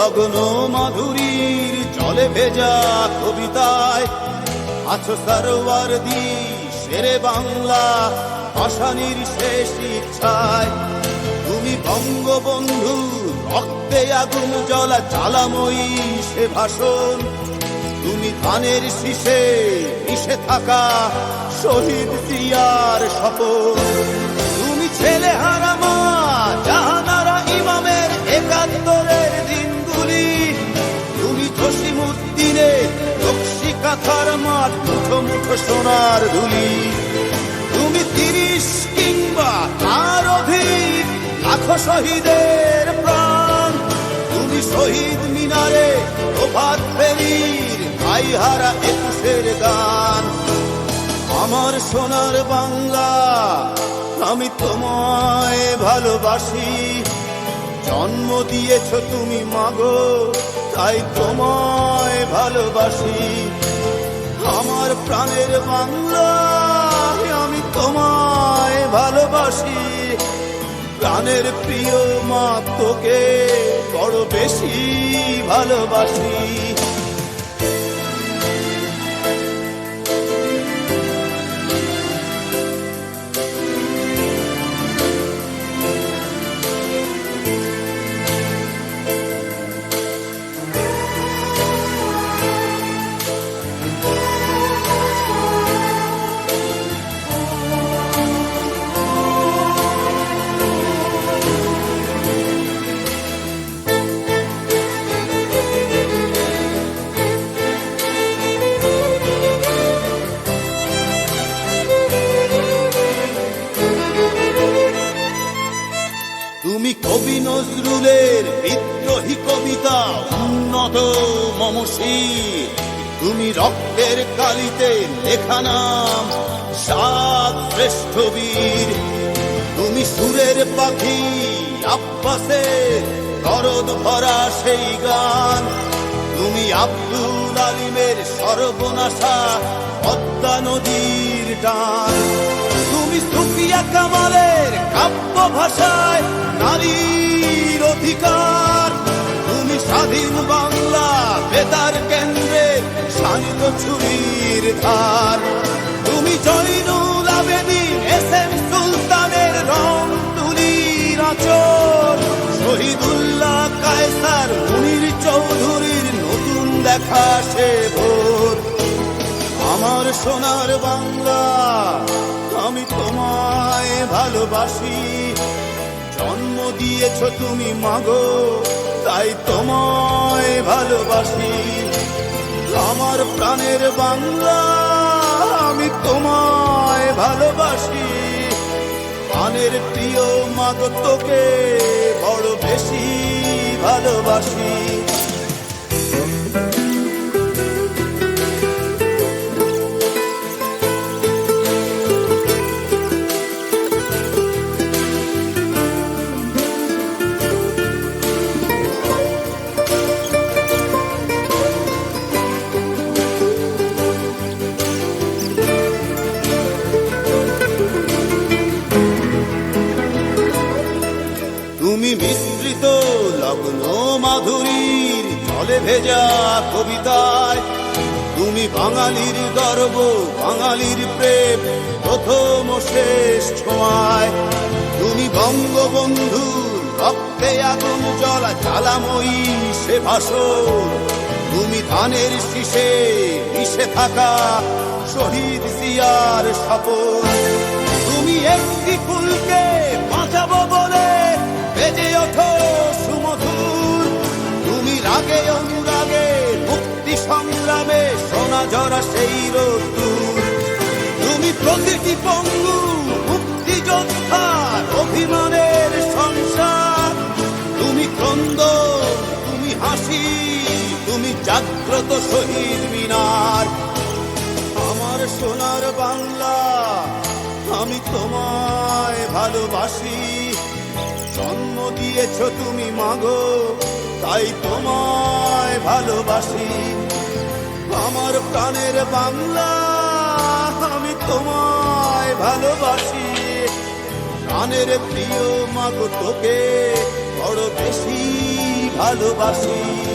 লগ্ন মাধুরীর জলে ভেজা কবিতায় আছো সরওয়ারদি শেরে বাংলা ভাষানির শেষ ইচ্ছায়। তুমি বঙ্গবন্ধু রক্তে আগুন জ্বলা জ্বালাময়ী সে ভাষণ। তুমি ধানের শীষে মিশে থাকা শহীদ জিয়ার শপথ। তুমি ছেলে হারা মা জাহানারা ইমামের ৭১-এর দিনগুলি। তুমি জসিমউদ্দিনের নকশি কাঁথার মাঠ মুঠো মুঠো সোনার ধুলি। তুমি ৩০ কিংবা তার অধিক লাখো শহীদের প্রাণ। তুমি শহীদ মিনারে প্রভাত ফেরির গাইহারা ২১-এর গান। আমার সোনার বাংলা আমি তোমায় ভালোবাসি। জন্ম দিয়েছ তুমি মাগো তাই তোমায় ভালোবাসি। আমার প্রাণের বাংলা আমি তোমায় ভালোবাসি। প্রাণের প্রিয় মা তোকে বড় বেশি ভালোবাসি। তুমি কবি নজরুলের বিদ্রোহী কবিতা উন্নত মমশির। তুমি রক্তের কালিতে লেখা নাম সাত শ্রেষ্ঠ বীর। তুমি সুরের পাখি আব্বাসের দরদ ভরা সেই গান। তুমি আব্দুল আলিমের সর্বনাশা পদ্মা নদীর টান। তুমি সুফিয়া কামালের কাব্য ভাষায় নারীর অধিকার। তুমি স্বাধীন বাংলা বেতার কেন্দ্রের শানিত ছুরির ধার। তুমি জয়নুল আবেদিন এস.এম. সুলতানের রং তুলির আঁচল। শহীদুল্লাহ কায়সার মুনির চৌধুরীর নতুন দেখা সে ভোর। আমার সোনার বাংলা আমি তোমায় ভালোবাসি। জন্ম দিয়েছ তুমি মাগো তাই তোমায় ভালোবাসি। আমার প্রাণের বাংলা আমি তোমায় ভালোবাসি। প্রাণের প্রিয় মাগো তোকে বড় বেশি ভালোবাসি। তুমি মিশ্রিত লগ্ন মাধুরীর জলে ভেজা কবিতায়। তুমি বাঙালির গর্ব বাঙালির প্রেম প্রথম শেষ ছোঁয়ায়। তুমি বঙ্গবন্ধু রক্তে আগুন জ্বলা জ্বালাময়ী সে ভাষণ। তুমি ধানের শীষে মিশে থাকা শহীদ জিয়ার শপথ। তুমি একটি ফুলকে বাঁচাবো বলে বেজে ওঠো সুমধুর। তুমি রাগে অনুরাগে মুক্তি সংগ্রামে সোনা ঝরা সেই রোদ্দুর। তুমি প্রতিটি পঙ্গু মুক্তিযোদ্ধার অভিমানের সংসার। তুমি ক্রন্দন তুমি হাসি তুমি জাগ্রত শহীদ মিনার। আমার সোনার বাংলা আমি তোমায় ভালোবাসি। জন্ম দিয়েছ তুমি মাগো তাই তোমায় ভালোবাসি। আমার প্রাণের বাংলা আমি তোমায় ভালোবাসি। প্রাণের প্রিয় মাগো তোকে বড় বেশি ভালোবাসি।